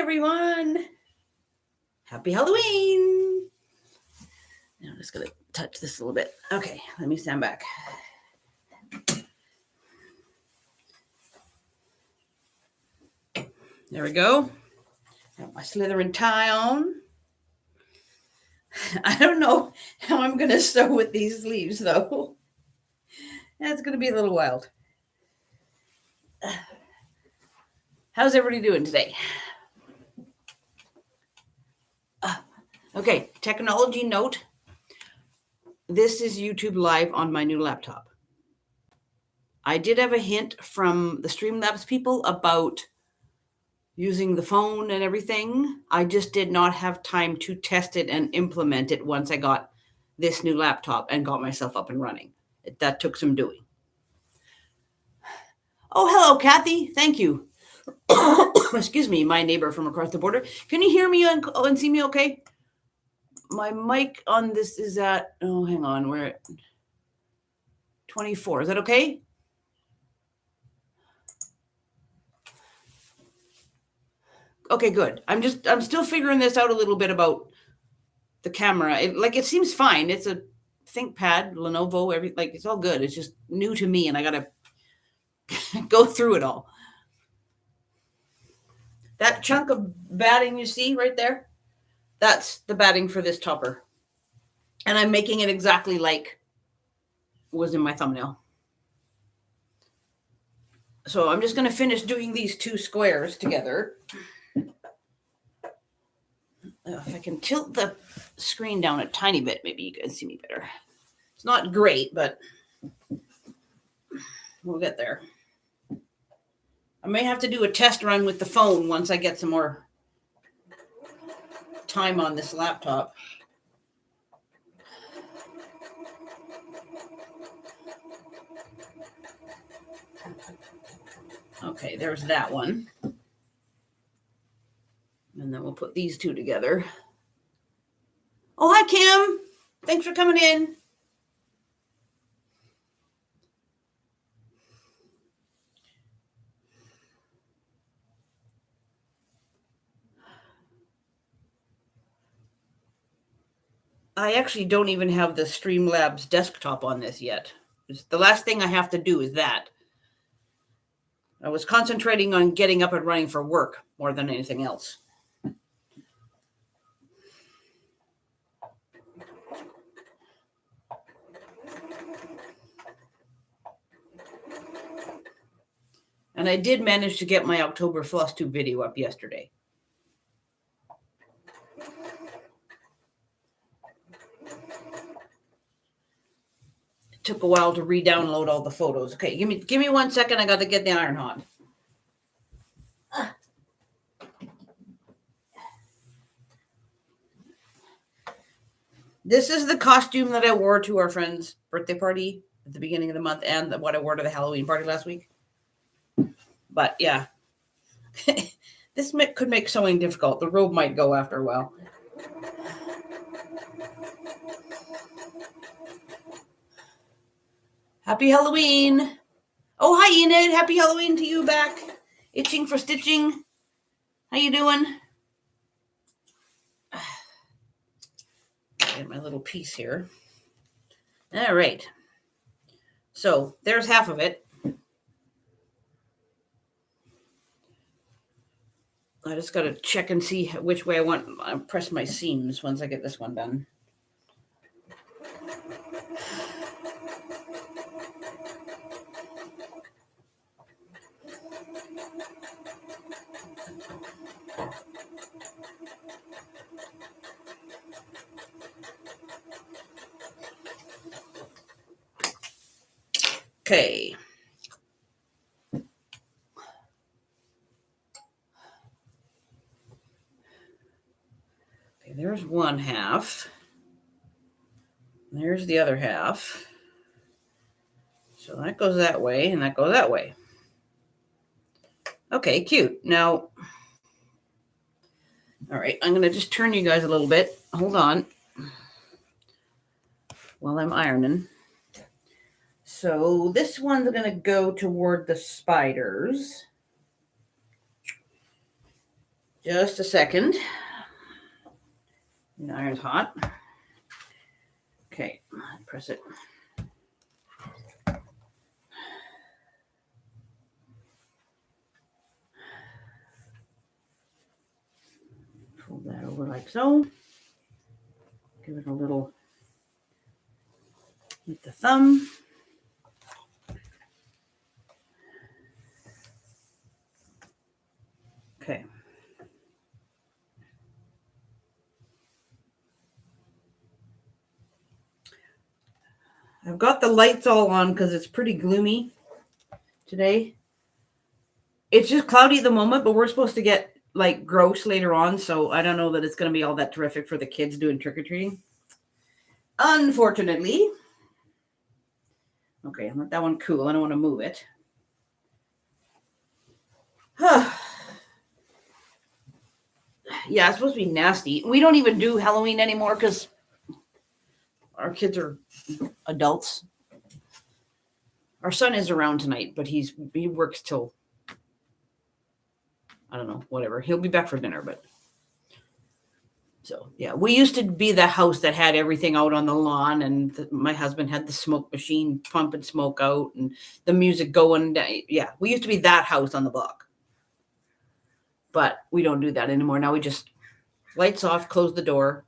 everyone. Happy Halloween. Now I'm just going to touch this a little bit. Okay, let me stand back. There we go. Got my Slytherin tie on. I don't know how I'm going to sew with these sleeves, though. That's going to be a little wild. How's everybody doing today? Okay, technology note. This is YouTube Live on my new laptop. I did have a hint from the Streamlabs people about using the phone and everything. I just did not have time to test it and implement it once I got this new laptop and got myself up and running. That took some doing. Oh, hello, Kathy. Thank you. Excuse me, my neighbor from across the border. Can you hear me and see me okay? My mic on this is at, hang on, we're at 24. Is that okay? Okay, good. I'm still figuring this out a little bit about the camera. It seems fine. It's a ThinkPad, Lenovo, it's all good. It's just new to me and I got to go through it all. That chunk of batting you see right there, that's the batting for this topper. And I'm making it exactly like was in my thumbnail. So I'm just going to finish doing these two squares together. If I can tilt the screen down a tiny bit, maybe you can see me better. It's not great, but we'll get there. I may have to do a test run with the phone once I get some more time on this laptop. Okay, there's that one. And then we'll put these two together. Oh, hi, Kim. Thanks for coming in. I actually don't even have the Streamlabs desktop on this yet. The last thing I have to do is that. I was concentrating on getting up and running for work more than anything else. And I did manage to get my October Floss Tube video up yesterday. It took a while to re-download all the photos. Okay, give me 1 second. I got to get the iron hot. This is the costume that I wore to our friend's birthday party at the beginning of the month and what I wore to the Halloween party last week. But yeah, this could make sewing difficult. The robe might go after a while. Happy Halloween. Oh, hi, Enid. Happy Halloween to you back. Itching for stitching. How you doing? Get my little piece here. All right. So there's half of it. I just got to check and see which way I want to press my seams once I get this one done. Okay. There's one half. There's the other half. So that goes that way and that goes that way. Okay, cute. Now, all right, I'm going to just turn you guys a little bit. Hold on. While I'm ironing. So this one's going to go toward the spiders. Just a second. The iron's hot. Okay, press it. Fold that over like so. Give it a little with the thumb. Okay. I've got the lights all on because it's pretty gloomy today. It's just cloudy at the moment, but we're supposed to get like gross later on, so I don't know that it's going to be all that terrific for the kids doing trick-or-treating. Unfortunately. Okay, let that one cool. I don't want to move it. Yeah, it's supposed to be nasty. We don't even do Halloween anymore because our kids are adults. Our son is around tonight, but he works till, I don't know, whatever. He'll be back for dinner, but so yeah, we used to be the house that had everything out on the lawn, and my husband had the smoke machine pumping smoke out and the music going. Yeah, we used to be that house on the block, but we don't do that anymore. Now we just lights off, close the door.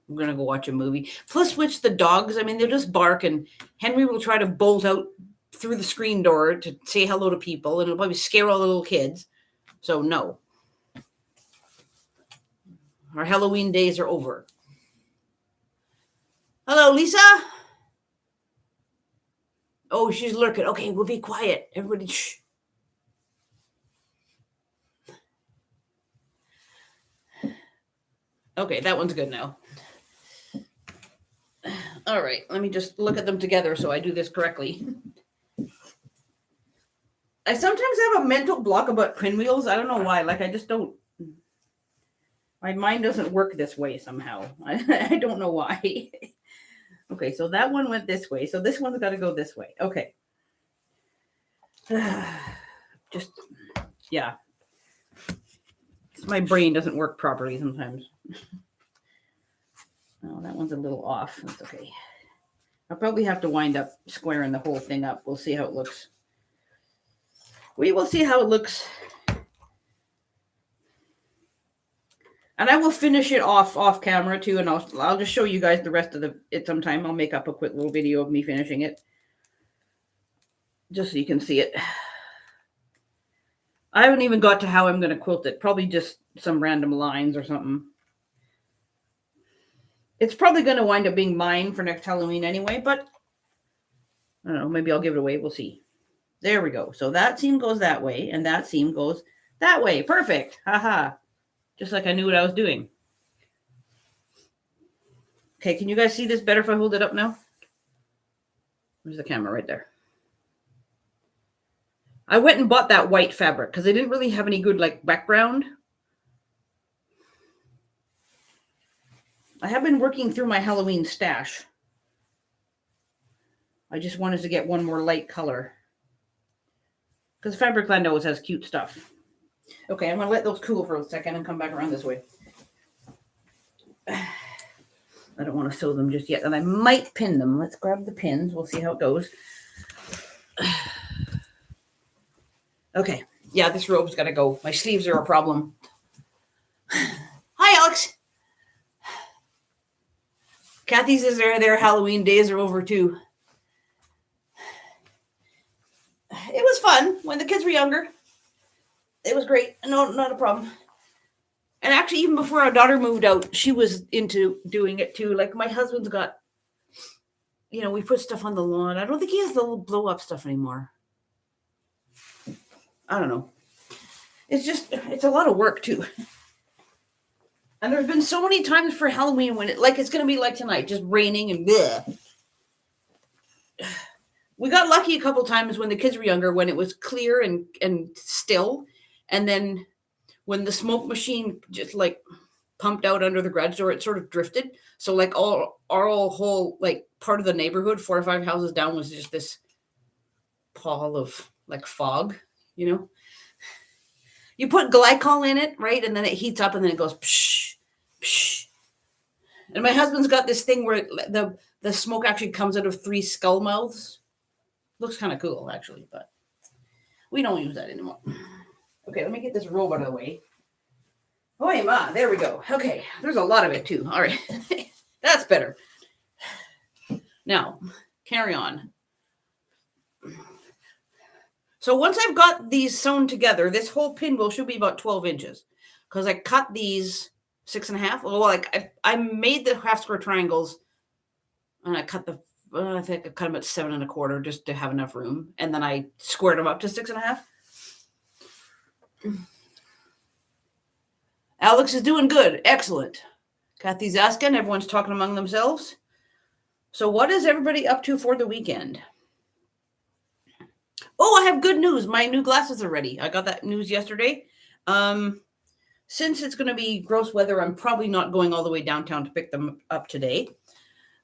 We're gonna go watch a movie. Plus, switch the dogs. I mean, they'll just bark, and Henry will try to bolt out through the screen door to say hello to people, and it'll probably scare all the little kids. So no. Our Halloween days are over. Hello, Lisa. Oh, she's lurking. Okay, we'll be quiet. Everybody, shh. Okay, that one's good now. All right, let me just look at them together so I do this correctly. I sometimes have a mental block about pinwheels. I don't know why. Like, I just don't. My mind doesn't work this way somehow. I don't know why. Okay, so that one went this way. So this one's got to go this way. Okay. Just, yeah. My brain doesn't work properly sometimes. Oh, that one's a little off. That's okay. I'll probably have to wind up squaring the whole thing up. We'll see how it looks. We will see how it looks. And I will finish it off camera too, and I'll just show you guys the rest of it sometime. I'll make up a quick little video of me finishing it, just so you can see it. I haven't even got to how I'm going to quilt it. Probably just some random lines or something. It's probably going to wind up being mine for next Halloween anyway, but I don't know. Maybe I'll give it away. We'll see. There we go. So that seam goes that way, and that seam goes that way. Perfect. Haha. Just like I knew what I was doing. Okay, can you guys see this better if I hold it up now? Where's the camera? Right there. I went and bought that white fabric because they didn't really have any good like background. I have been working through my Halloween stash. I just wanted to get one more light color because Fabricland always has cute stuff. Okay, I'm going to let those cool for a second and come back around this way. I don't want to sew them just yet, and I might pin them. Let's grab the pins. We'll see how it goes. Okay. Yeah, this robe's got to go. My sleeves are a problem. Hi, Alex. Kathy says their Halloween days are over too. It was fun when the kids were younger. It was great. No, not a problem. And actually, even before our daughter moved out, she was into doing it too. Like my husband's got, we put stuff on the lawn. I don't think he has the little blow up stuff anymore. I don't know. It's a lot of work too. And there's been so many times for Halloween when it's going to be like tonight, just raining and bleh. We got lucky a couple times when the kids were younger, when it was clear and still. And then when the smoke machine just like pumped out under the garage door, it sort of drifted. So like our whole like part of the neighborhood, 4 or 5 houses down, was just this pall of like fog, You put glycol in it, right? And then it heats up and then it goes psh, psh. And my husband's got this thing where the smoke actually comes out of 3 skull mouths. Looks kind of cool, actually, but we don't use that anymore. Okay, let me get this robe out of the way. Oh, hey, ma, there we go. Okay, there's a lot of it, too. All right, that's better. Now, carry on. So once I've got these sewn together, this whole pinwheel should be about 12 inches because I cut these 6.5. Well, like I made the half square triangles and I cut I think I cut them at 7.25 just to have enough room. And then I squared them up to 6.5. Alex is doing good. Excellent. Kathy's asking. Everyone's talking among themselves. So what is everybody up to for the weekend? Oh, I have good news. My new glasses are ready. I got that news yesterday. Since it's going to be gross weather, I'm probably not going all the way downtown to pick them up today.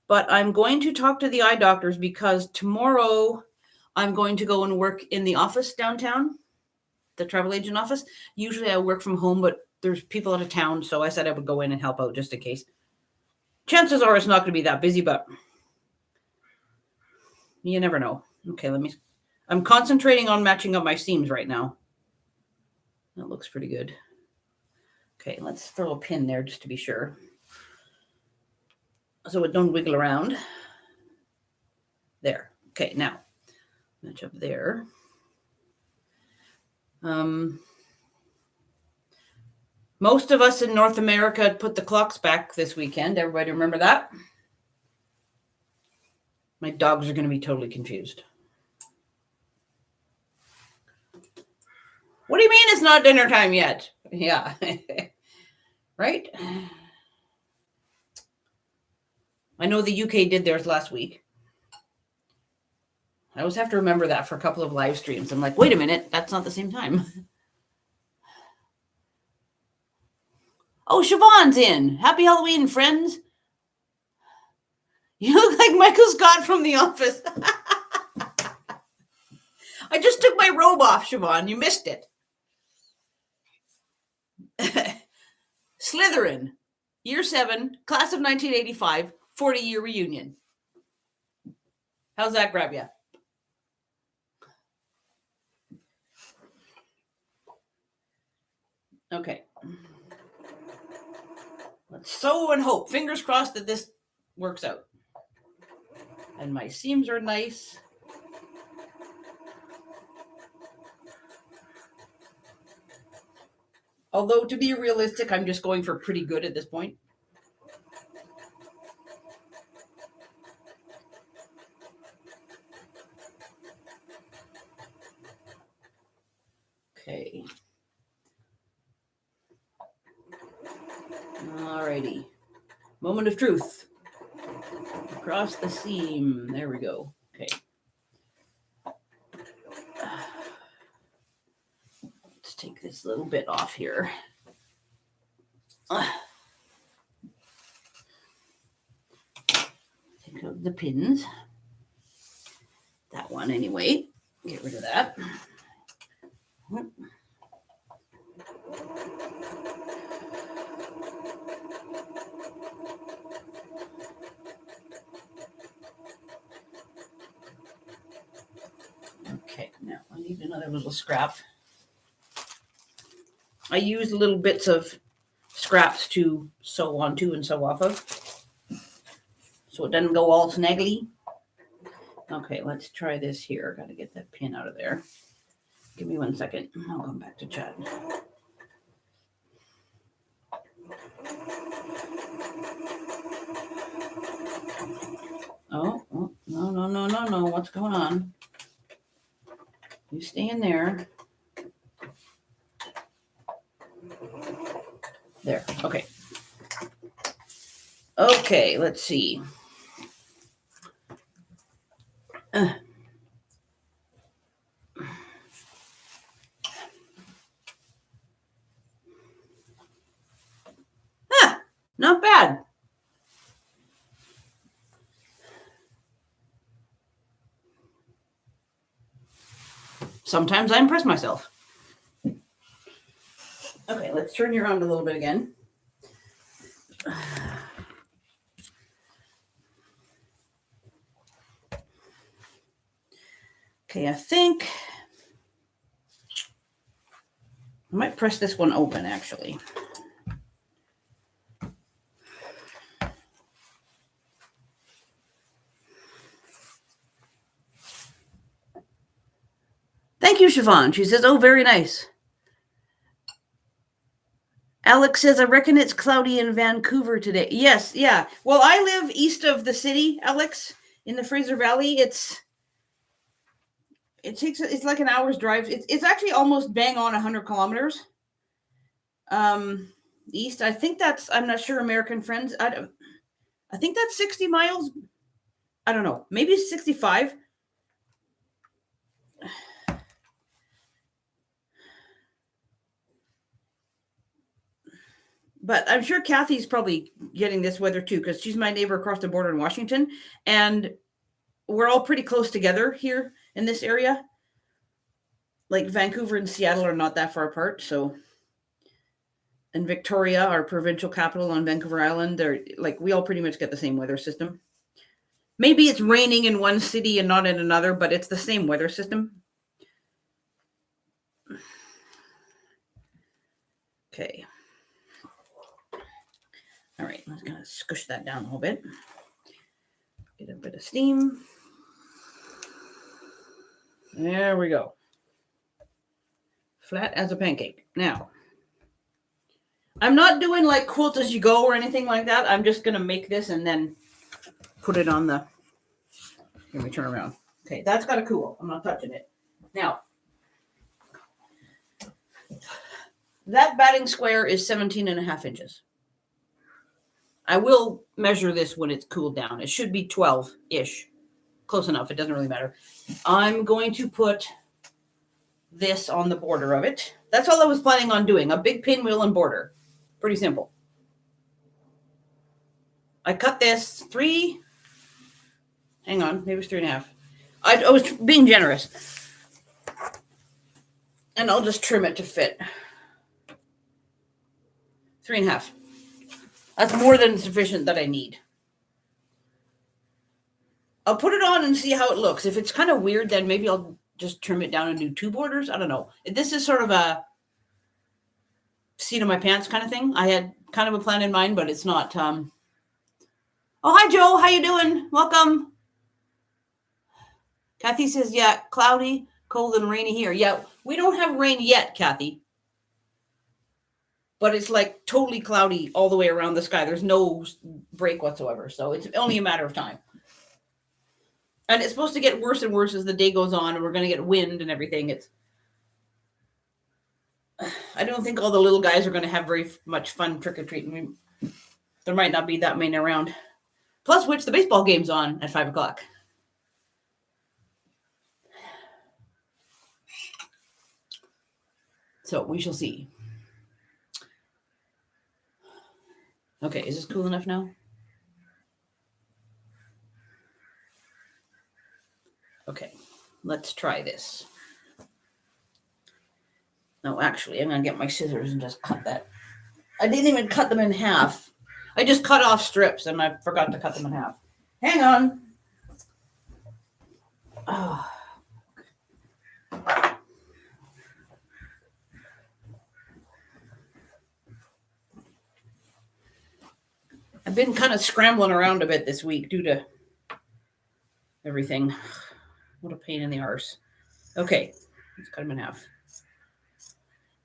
But I'm going to talk to the eye doctors because tomorrow I'm going to go and work in the office downtown, the travel agent office. Usually I work from home, but there's people out of town. So I said I would go in and help out just in case. Chances are it's not going to be that busy, but you never know. Okay, I'm concentrating on matching up my seams right now. That looks pretty good. Okay, let's throw a pin there just to be sure. So it don't wiggle around. There. Okay, now match up there. Most of us in North America put the clocks back this weekend. Everybody remember that? My dogs are going to be totally confused. What do you mean it's not dinner time yet? Yeah. Right? I know the UK did theirs last week. I always have to remember that for a couple of live streams. I'm like, wait a minute, that's not the same time. Oh, Siobhan's in. Happy Halloween, friends. You look like Michael Scott from The Office. I just took my robe off, Siobhan. You missed it. Slytherin, Year 7, class of 1985, 40-year reunion. How's that grab you? Okay. Let's sew and hope. Fingers crossed that this works out. And my seams are nice. Although, to be realistic, I'm just going for pretty good at this point. Okay. Alrighty. Moment of truth. Across the seam. There we go. Okay. Let's take this little bit off here. Take out the pins. That one anyway. Get rid of that. Okay, now I need another little scrap. I use little bits of scraps to sew onto and sew off of, so it doesn't go all snaggly. Okay, let's try this here. Got to get that pin out of there. Give me 1 second. I'll come back to chat. Oh, no. What's going on? You stay in there. There. Okay. Okay, let's see. Not bad. Sometimes I impress myself. Okay, let's turn you around a little bit again. Okay, I think I might press this one open, actually. Thank you, Siobhan. She says, oh, very nice. Alex says, I reckon it's cloudy in Vancouver today. Yes, yeah. Well, I live east of the city, Alex, in the Fraser Valley. It's like an hour's drive. It's actually almost bang on 100 kilometers east. I think I'm not sure, American friends. I think that's 60 miles. I don't know. Maybe 65. But I'm sure Kathy's probably getting this weather too, because she's my neighbor across the border in Washington. And we're all pretty close together here in this area. Like Vancouver and Seattle are not that far apart. So, and Victoria, our provincial capital on Vancouver Island, we all pretty much get the same weather system. Maybe it's raining in one city and not in another, but it's the same weather system. Okay. All right, let's kind of squish that down a little bit. Get a bit of steam. There we go. Flat as a pancake. Now, I'm not doing like quilt as you go or anything like that. I'm just going to make this and then put it on the... Let me turn around. Okay, that's got to cool. I'm not touching it. Now, that batting square is 17 and a half inches. I will measure this when it's cooled down. It should be 12-ish. Close enough. It doesn't really matter. I'm going to put this on the border of it. That's all I was planning on doing. A big pinwheel and border. Pretty simple. I cut this 3. Hang on. Maybe it's 3.5. I was being generous. And I'll just trim it to fit. 3.5. That's more than sufficient that I need. I'll put it on and see how it looks. If it's kind of weird, then maybe I'll just trim it down and do 2 borders. I don't know. This is sort of a seat of my pants kind of thing. I had kind of a plan in mind, but it's not. Oh, hi, Joe. How you doing? Welcome. Kathy says, yeah, cloudy, cold, and rainy here. Yeah, we don't have rain yet, Kathy. But it's like totally cloudy all the way around the sky. There's no break whatsoever. So it's only a matter of time. And it's supposed to get worse and worse as the day goes on, and we're going to get wind and everything. I don't think all the little guys are going to have very much fun trick-or-treating. There might not be that many around. Plus, which the baseball game's on at 5 o'clock. So we shall see. Okay, is this cool enough now? Okay, let's try this. No, actually, I'm going to get my scissors and just cut that. I didn't even cut them in half. I just cut off strips, and I forgot to cut them in half. Hang on. Oh. I've been kind of scrambling around a bit this week due to everything. What a pain in the arse. Okay, let's cut them in half.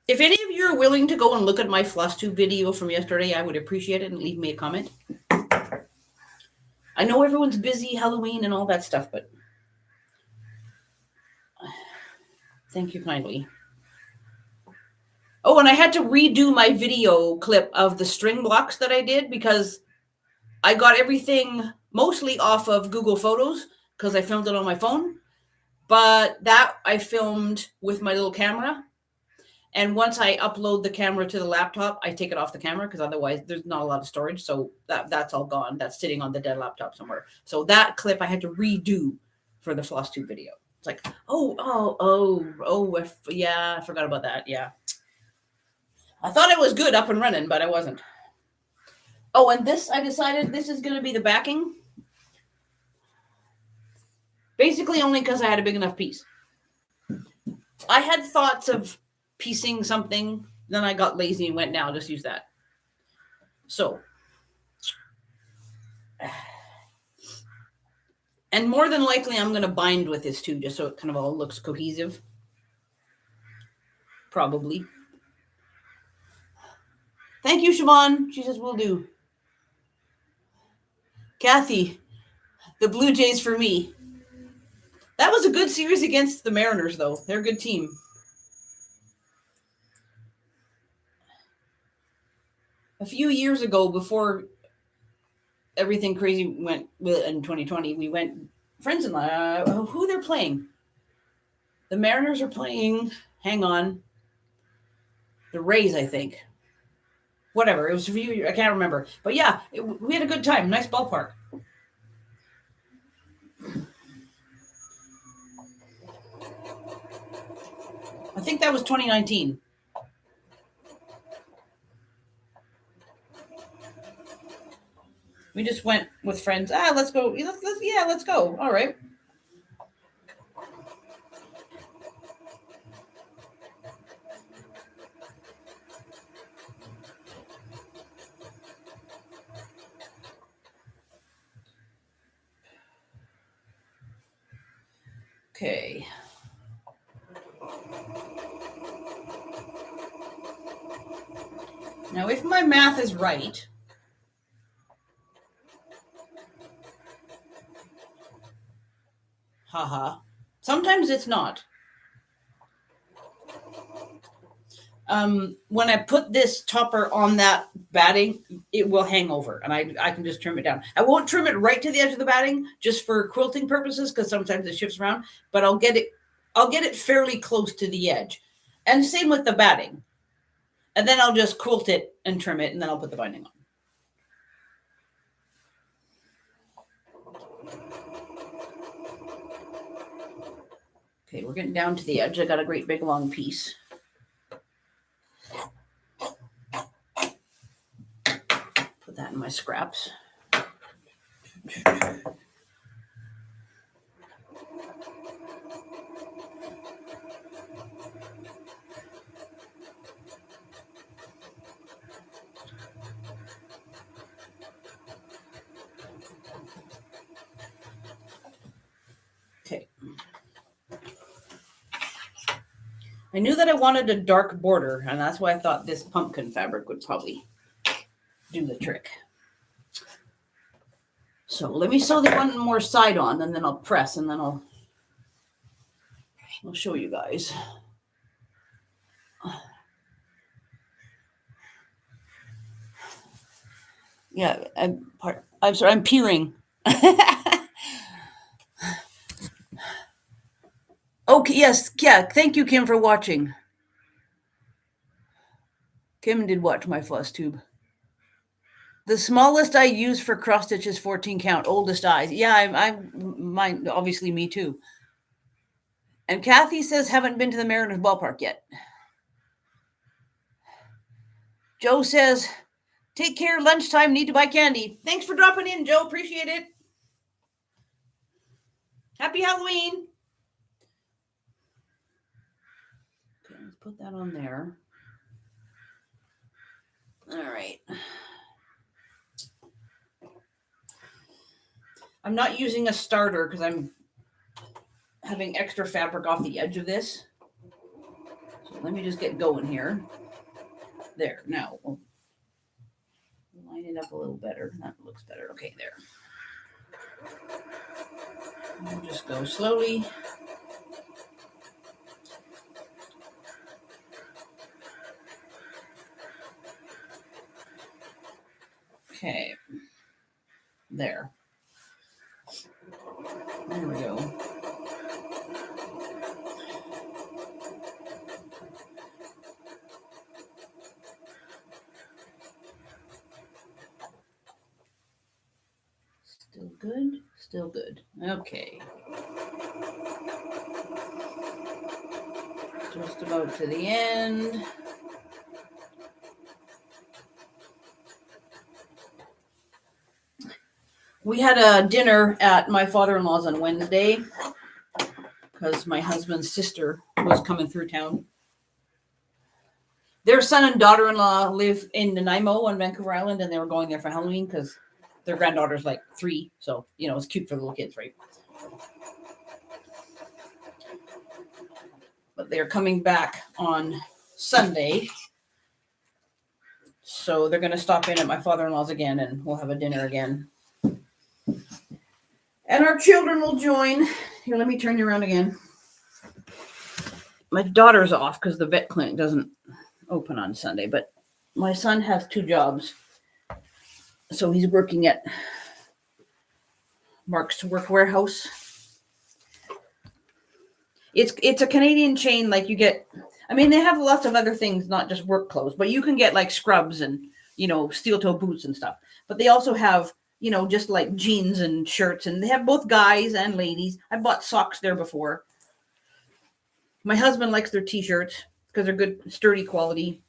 If any of you are willing to go and look at my floss tube video from yesterday, I would appreciate it, and leave me a comment. I know everyone's busy, Halloween and all that stuff, but thank you kindly. Oh, and I had to redo my video clip of the string blocks that I did because I got everything mostly off of Google Photos because I filmed it on my phone. But that I filmed with my little camera. And once I upload the camera to the laptop, I take it off the camera because otherwise there's not a lot of storage. So that's all gone. That's sitting on the dead laptop somewhere. So that clip I had to redo for the floss tube video. It's like, yeah, I forgot about that. Yeah. I thought it was good up and running, but I wasn't. Oh, and this, I decided this is going to be the backing. Basically only because I had a big enough piece. I had thoughts of piecing something, then I got lazy and went, now I'll just use that. So, and more than likely I'm going to bind with this too, just so it kind of all looks cohesive. Probably. Thank you, Siobhan. She says, will do. Kathy, the Blue Jays for me. That was a good series against the Mariners, though. They're a good team. A few years ago, before everything crazy went in 2020, we went, friends and I, who they're playing. The Mariners are playing, hang on, the Rays, I think. Whatever, it was a few years, I can't remember. But yeah, we had a good time. Nice ballpark. I think that was 2019. We just went with friends. Let's go. Let's go. All right. Okay. Now, if my math is right, haha, sometimes it's not. When I put this topper on that batting, it will hang over, and I can just trim it down. I won't trim it right to the edge of the batting just for quilting purposes, because sometimes it shifts around, but I'll get it fairly close to the edge. And same with the batting. And then I'll just quilt it and trim it, and then I'll put the binding on. Okay, we're getting down to the edge. I got a great big long piece. Put that in my scraps. Okay. I knew that I wanted a dark border, and that's why I thought this pumpkin fabric would probably do the trick. So let me sew the one more side on, and then I'll press, and then I'll show you guys. Yeah, I'm sorry, I'm peering. Okay, yes, yeah, thank you, Kim, for watching. Kim did watch my floss tube. The smallest I use for cross stitch is 14 count, oldest eyes. Yeah, I'm mine, obviously me too. And Kathy says, haven't been to the Mariners ballpark yet. Joe says, take care, lunchtime, need to buy candy. Thanks for dropping in, Joe, appreciate it. Happy Halloween. Okay, let's put that on there. All right. I'm not using a starter because I'm having extra fabric off the edge of this. So let me just get going here. There, now we'll line it up a little better. That looks better. Okay, there. We'll just go slowly. Okay, there. There we go. Still good, still good. Okay. Just about to the end. We had a dinner at my father-in-law's on Wednesday because my husband's sister was coming through town. Their son and daughter-in-law live in Nanaimo on Vancouver Island, and they were going there for Halloween because their granddaughter's like 3. So, it's cute for little kids, right? But they're coming back on Sunday. So they're going to stop in at my father-in-law's again, and we'll have a dinner again. And our children will join. Here, let me turn you around again. My daughter's off because the vet clinic doesn't open on Sunday, but my son has 2 jobs. So he's working at Mark's Work Warehouse. It's a Canadian chain. Like, you get, they have lots of other things, not just work clothes, but you can get like scrubs and, steel toe boots and stuff. But they also have, just like jeans and shirts, and they have both guys and ladies. I bought socks there before. My husband likes their t-shirts because they're good, sturdy quality.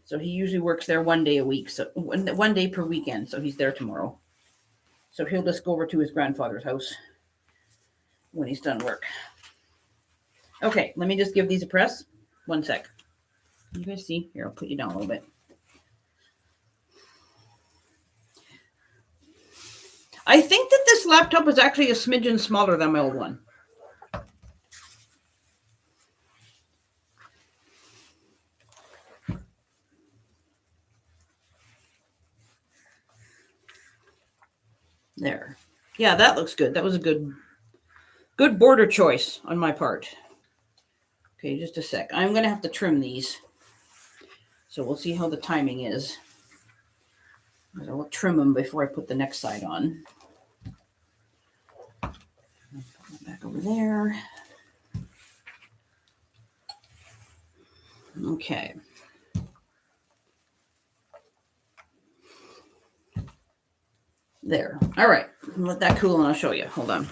So he usually works there 1 day a week. So 1 day per weekend. So he's there tomorrow. So he'll just go over to his grandfather's house when he's done work. Okay, let me just give these a press. 1 sec. You guys see? Here, I'll put you down a little bit. I think that this laptop is actually a smidgen smaller than my old one. There. Yeah, that looks good. That was a good border choice on my part. Okay, just a sec. I'm going to have to trim these. So we'll see how the timing is. I'll trim them before I put the next side on. Put that back over there. Okay. There. All right. Let that cool and I'll show you. Hold on.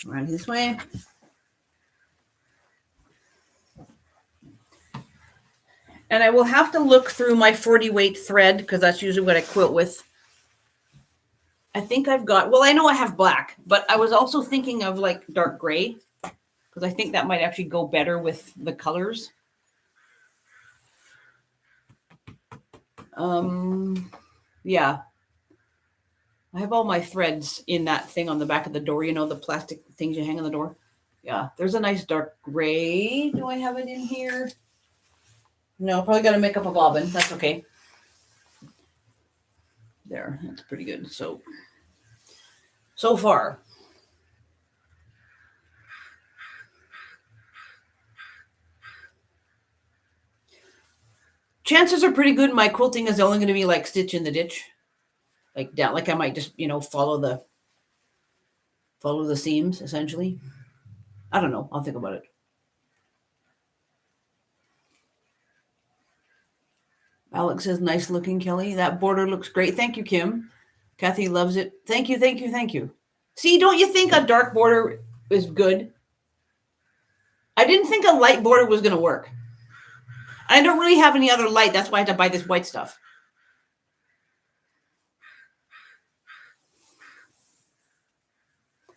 Right this way. And I will have to look through my 40 weight thread because that's usually what I quilt with. I think I've got, I know I have black, but I was also thinking of like dark gray because I think that might actually go better with the colors. Yeah. I have all my threads in that thing on the back of the door. The plastic things you hang on the door. Yeah, there's a nice dark gray. Do I have it in here? No, probably got to make up a bobbin. That's okay. There, that's pretty good. So far. Chances are pretty good my quilting is only going to be like stitch in the ditch. Like down, like I might just, follow the seams essentially. I don't know. I'll think about it. Alex says, nice looking, Kelly. That border looks great. Thank you, Kim. Kathy loves it. Thank you, thank you, thank you. See, don't you think a dark border is good? I didn't think a light border was going to work. I don't really have any other light. That's why I had to buy this white stuff.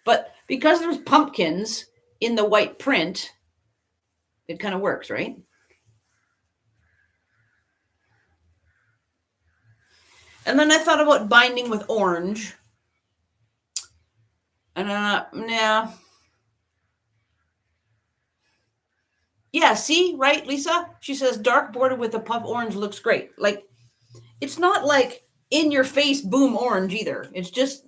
But because there's pumpkins in the white print, it kind of works, right? And then I thought about binding with orange. And nah. Yeah, see, right, Lisa? She says dark border with a puff orange looks great. Like, it's not like in your face, boom, orange either. It's just,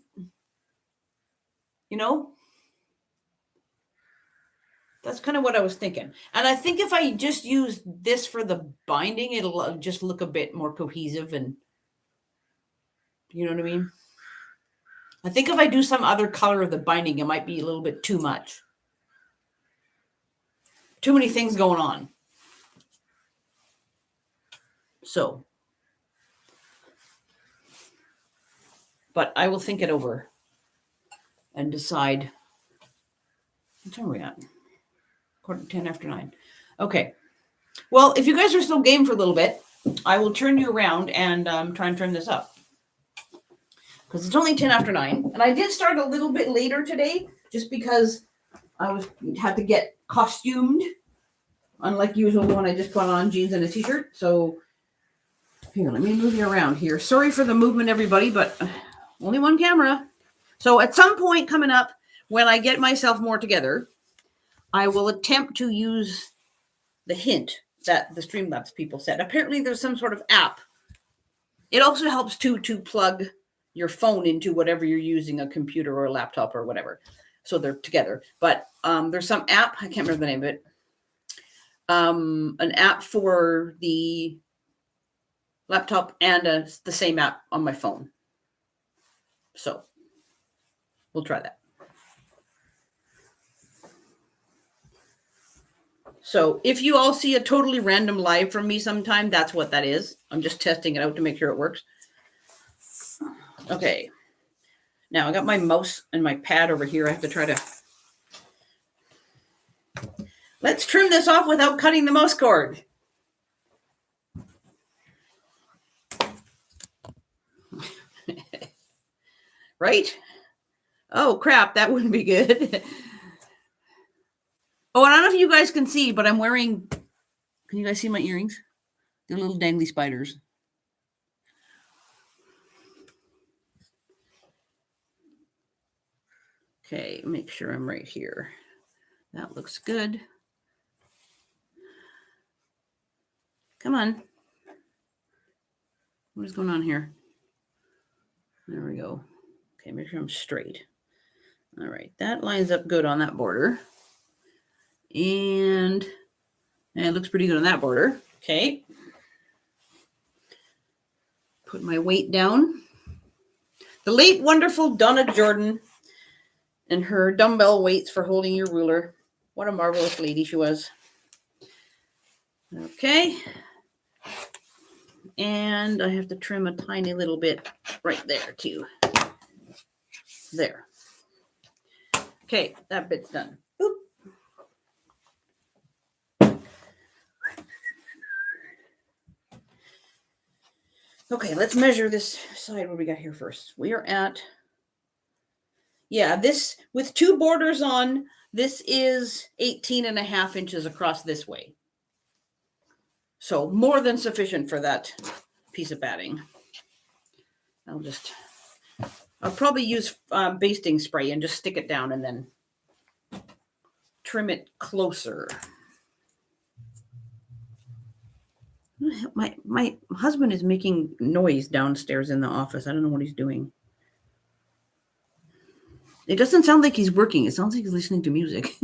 that's kind of what I was thinking. And I think if I just use this for the binding, it'll just look a bit more cohesive and, you know what I mean? I think if I do some other color of the binding, it might be a little bit too much. Too many things going on. So, but I will think it over and decide What time are we at? 10:10. Okay. Well, if you guys are still game for a little bit, I will turn you around and try and turn this up. Because it's only 9:10. And I did start a little bit later today just because I had to get costumed. Unlike usual when I just put on jeans and a t-shirt. So here, let me move you around here. Sorry for the movement, everybody, but only one camera. So at some point coming up, when I get myself more together, I will attempt to use the hint that the Streamlabs people said. Apparently there's some sort of app. It also helps to plug your phone into whatever you're using, a computer or a laptop or whatever. So they're together. But there's some app, I can't remember the name of it. An app for the laptop and the same app on my phone. So we'll try that. So if you all see a totally random live from me sometime, that's what that is. I'm just testing it out to make sure it works. Okay. Now I got my mouse and my pad over here. I have to try to... Let's trim this off without cutting the mouse cord. Right? Oh, crap. That wouldn't be good. Oh, I don't know if you guys can see, but I'm wearing... Can you guys see my earrings? They're little dangly spiders. Okay, make sure I'm right here. That looks good. Come on. What is going on here? There we go. Okay, make sure I'm straight. All right, that lines up good on that border. And it looks pretty good on that border. Okay. Put my weight down. The late, wonderful Donna Jordan and her dumbbell weights for holding your ruler. What a marvelous lady she was. Okay. And I have to trim a tiny little bit right there too. There. Okay, that bit's done. Boop. Okay, let's measure this side. What we got here first? We are at, this with two borders on, this is 18.5 inches across this way. So more than sufficient for that piece of batting. I'll probably use basting spray and just stick it down and then trim it closer. My husband is making noise downstairs in the office. I don't know what he's doing. It doesn't sound like he's working. It sounds like he's listening to music.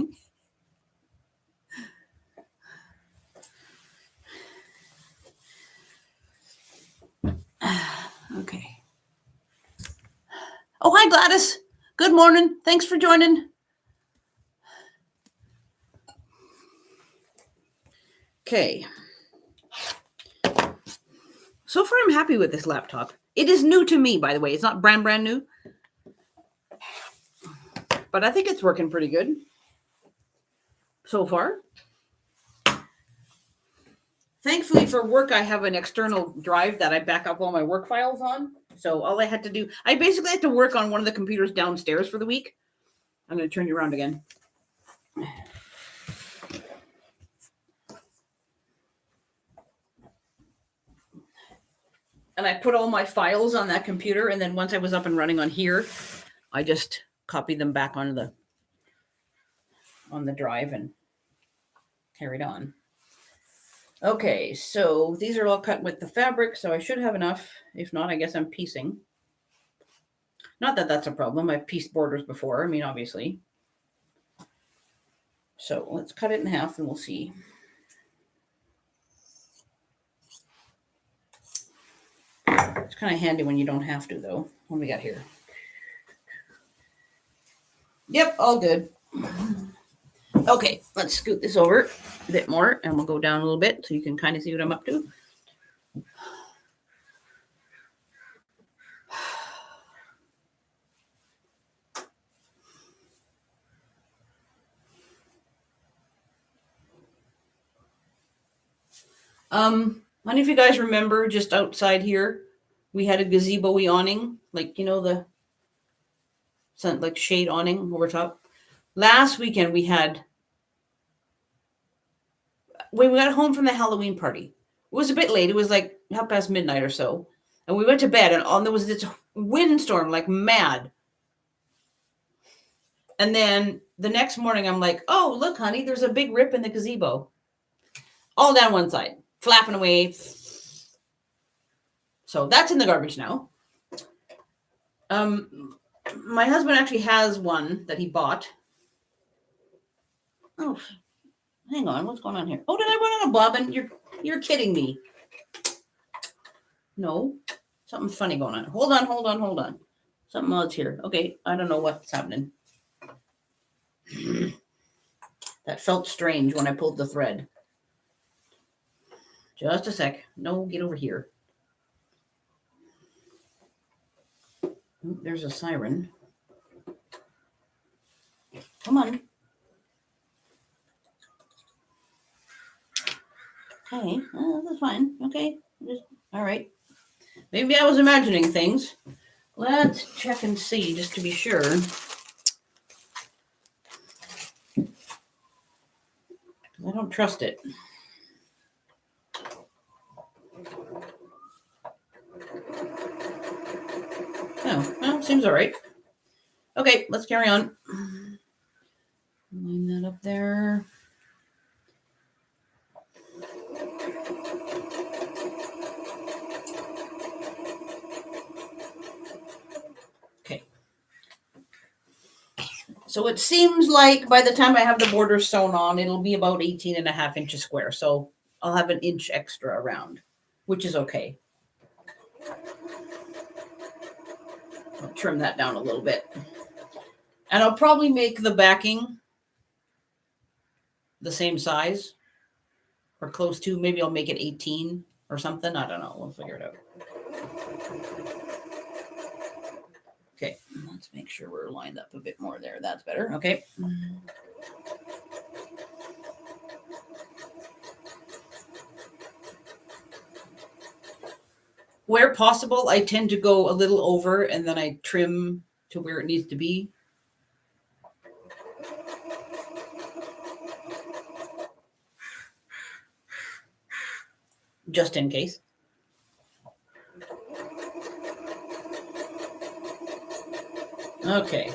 Okay. Oh, hi, Gladys. Good morning. Thanks for joining. Okay. So far, I'm happy with this laptop. It is new to me, by the way. It's not brand new. But I think it's working pretty good so far. Thankfully for work, I have an external drive that I back up all my work files on. So all I had to do, I basically had to work on one of the computers downstairs for the week. I'm going to turn you around again. And I put all my files on that computer. And then once I was up and running on here, I just copied them back on the drive and carried on. Okay, so these are all cut with the fabric, so I should have enough. If not, I guess I'm piecing. Not that that's a problem. I've pieced borders before. I mean, obviously. So let's cut it in half and we'll see. It's kind of handy when you don't have to, though. What do we got here? Yep, all good. Okay, let's scoot this over a bit more and we'll go down a little bit so you can kind of see what I'm up to. Any of you guys remember just outside here, we had a gazebo awning, like, the sun, like shade awning over top. Last weekend we had, when we got home from the Halloween party, it was a bit late. It was like midnight or so. And we went to bed, and there was this windstorm like mad. And then the next morning, I'm like, oh, look, honey, there's a big rip in the gazebo. All down one side, flapping away. So that's in the garbage now. My husband actually has one that he bought. Oh, hang on. What's going on here? Oh, did I run out of bobbin? You're kidding me. No, something funny going on. Hold on. Something odd's here. Okay, I don't know what's happening. That felt strange when I pulled the thread. Just a sec. No, get over here. There's a siren. Come on. Okay, that's fine. Okay, all right. Maybe I was imagining things. Let's check and see just to be sure. I don't trust it. Oh, well, seems all right. Okay, let's carry on. Line that up there. Okay. So it seems like by the time I have the border sewn on, it'll be about 18.5 inches square. So I'll have an inch extra around, which is okay. I'll trim that down a little bit. And I'll probably make the backing the same size or close to. Maybe I'll make it 18 or something. I don't know. We'll figure it out. Okay, let's make sure we're lined up a bit more there. That's better. Okay. Where possible, I tend to go a little over and then I trim to where it needs to be. Just in case. Okay.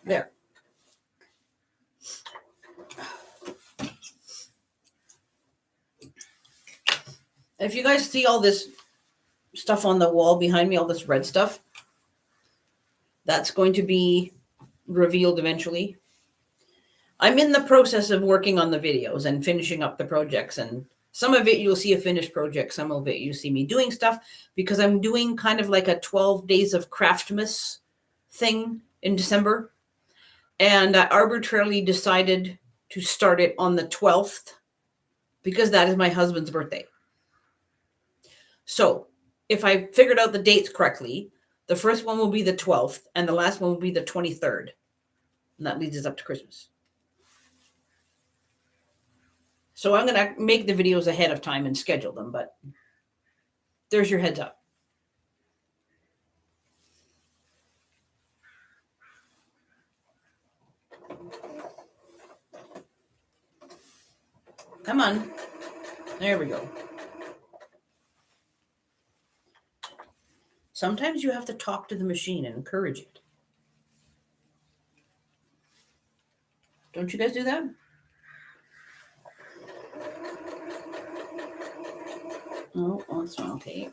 There. If you guys see all this stuff on the wall behind me, all this red stuff, that's going to be revealed eventually. I'm in the process of working on the videos and finishing up the projects, and some of it you'll see a finished project, some of it you see me doing stuff because I'm doing kind of like a 12 days of Craftmas thing in December. And I arbitrarily decided to start it on the 12th because that is my husband's birthday. So if I figured out the dates correctly, the first one will be the 12th and the last one will be the 23rd. And that leads us up to Christmas. So I'm going to make the videos ahead of time and schedule them, but there's your heads up. Come on. There we go. Sometimes you have to talk to the machine and encourage it. Don't you guys do that? Oh, that's not okay.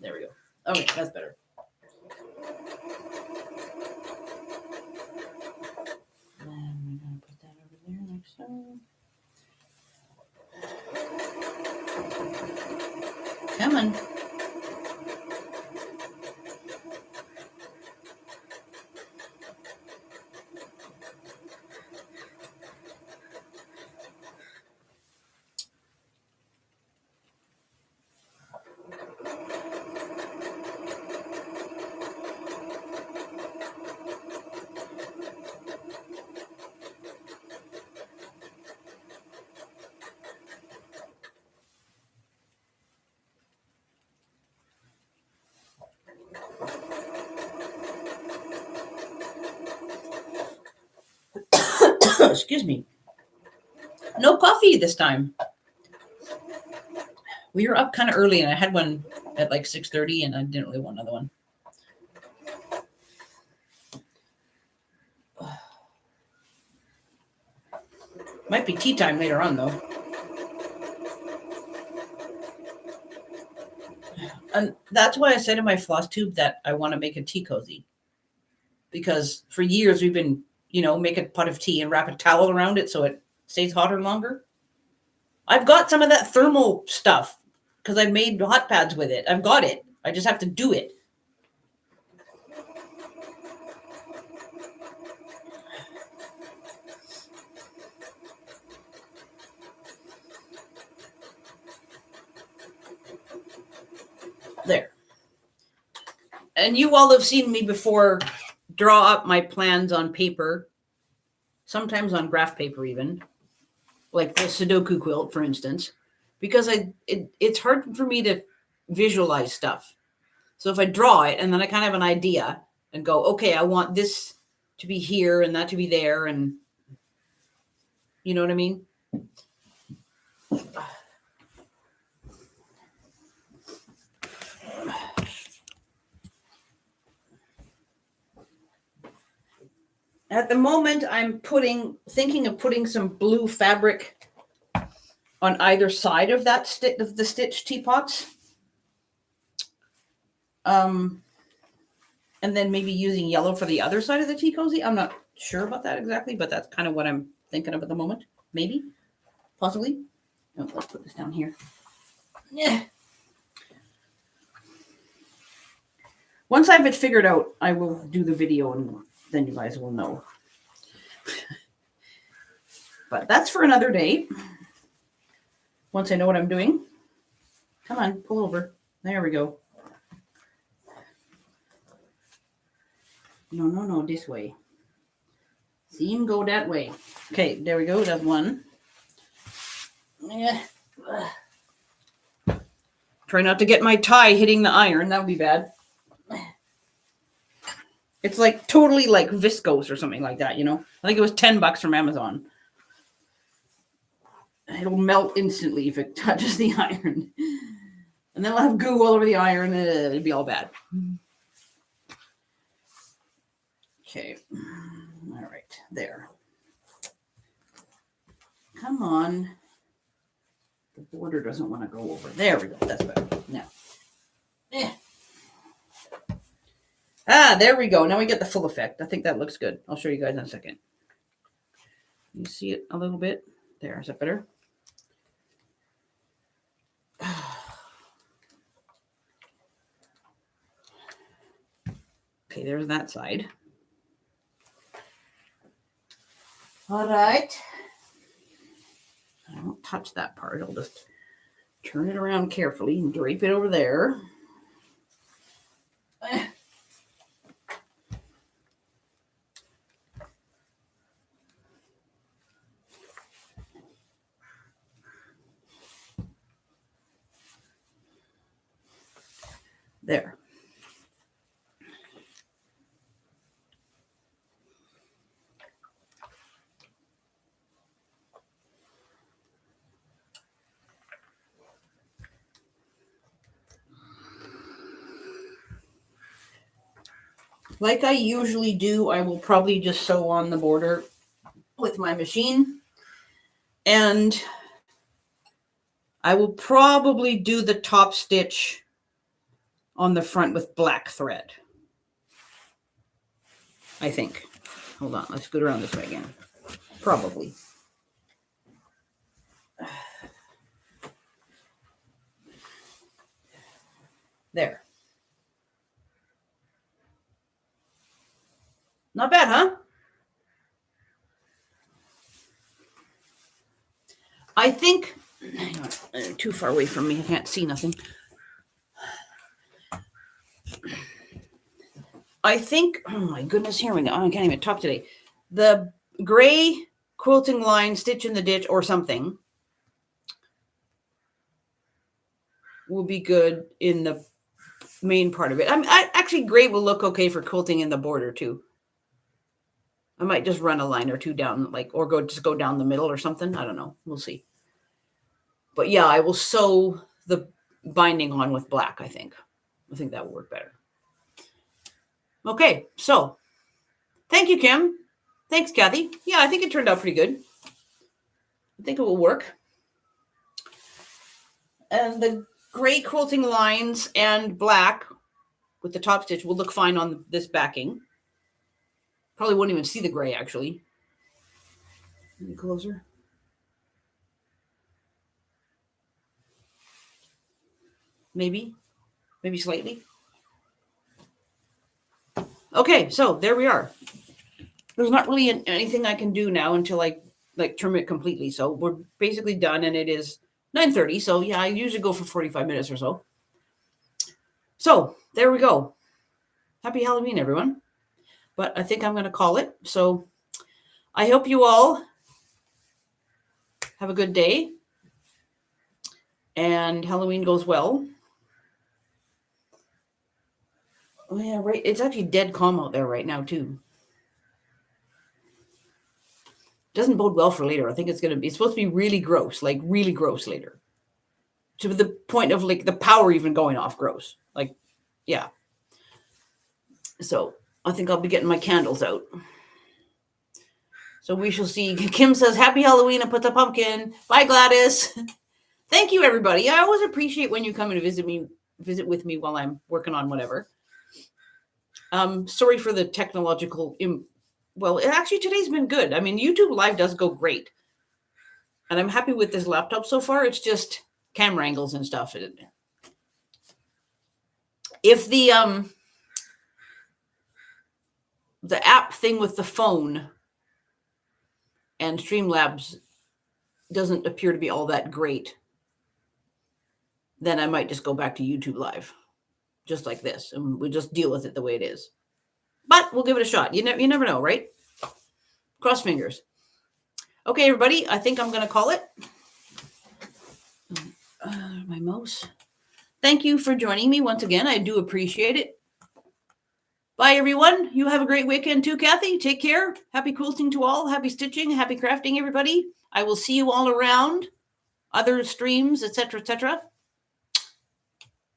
There we go. Okay, that's better. Come on. Excuse me. No coffee this time. We were up kind of early, and I had one at like 6:30, and I didn't really want another one. Might be tea time later on, though. And that's why I said in my floss tube that I want to make a tea cozy. Because for years we've been, make a pot of tea and wrap a towel around it so it stays hotter longer. I've got some of that thermal stuff because I've made hot pads with it. I've got it. I just have to do it. There. And you all have seen me before draw up my plans on paper, sometimes on graph paper even, like the Sudoku quilt, for instance, because it's hard for me to visualize stuff. So if I draw it and then I kind of have an idea and go, okay, I want this to be here and that to be there, and you know what I mean? At the moment, I'm thinking of putting some blue fabric on either side of that of the stitch teapots. And then maybe using yellow for the other side of the tea cozy. I'm not sure about that exactly, but that's kind of what I'm thinking of at the moment. Maybe, possibly. Oh, let's put this down here. Yeah. Once I have it figured out, I will do the video and then you guys will know. But that's for another day. Once I know what I'm doing. Come on, pull over. There we go. No, this way. See him go that way. Okay, there we go. That's one. Yeah. Try not to get my tie hitting the iron. That would be bad. It's like totally like viscose or something like that, I think it was $10 from Amazon. It'll melt instantly if it touches the iron. And then I'll have goo all over the iron and it'll be all bad. Okay. All right. There. Come on. The border doesn't want to go over. There we go. That's better. Now. There we go. Now we get the full effect. I think that looks good. I'll show you guys in a second. You see it a little bit? There. Is that better? Okay, there's that side. All right. I won't touch that part. I'll just turn it around carefully and drape it over there. There. Like I usually do, I will probably just sew on the border with my machine. And I will probably do the top stitch on the front with black thread. I think. Hold on, let's go around this way again. Probably. There. Not bad, huh? I think, hang on, too far away from me. I can't see nothing. I think, oh my goodness, here we go. I can't even talk today. The gray quilting line, stitch in the ditch or something will be good in the main part of it. Actually, gray will look okay for quilting in the border too. I might just run a line or two down, like, or go down the middle or something. I don't know. We'll see. But yeah, I will sew the binding on with black, I think. I think that will work better. Okay, so thank you, Kim. Thanks, Kathy. Yeah, I think it turned out pretty good. I think it will work. And the gray quilting lines and black with the top stitch will look fine on this backing. Probably won't even see the gray, actually. Any closer? Maybe slightly. Okay, so there we are. There's not really anything I can do now until I trim it completely. So we're basically done, and it is 9:30. So yeah, I usually go for 45 minutes or so. So there we go. Happy Halloween, everyone. But I think I'm going to call it. So I hope you all have a good day and Halloween goes well. Oh yeah, right. It's actually dead calm out there right now too. Doesn't bode well for later. I think it's supposed to be really gross later. To the point of like the power even going off gross. Like, yeah. So I think I'll be getting my candles out. So we shall see. Kim says, Happy Halloween and puts a pumpkin. Bye, Gladys. Thank you, everybody. I always appreciate when you come and visit with me while I'm working on whatever. Sorry for the technological. Well, actually, today's been good. I mean, YouTube Live does go great. And I'm happy with this laptop so far. It's just camera angles and stuff. If the app thing with the phone and Streamlabs doesn't appear to be all that great, then I might just go back to YouTube Live, just like this, and we'll just deal with it the way it is. But we'll give it a shot. You never know, right? Cross fingers. Okay, everybody, I think I'm going to call it. My mouse. Thank you for joining me once again. I do appreciate it. Bye, everyone. You have a great weekend too, Kathy. Take care. Happy quilting to all. Happy stitching. Happy crafting, everybody. I will see you all around other streams, etc., etc.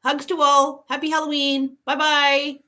Hugs to all. Happy Halloween. Bye-bye.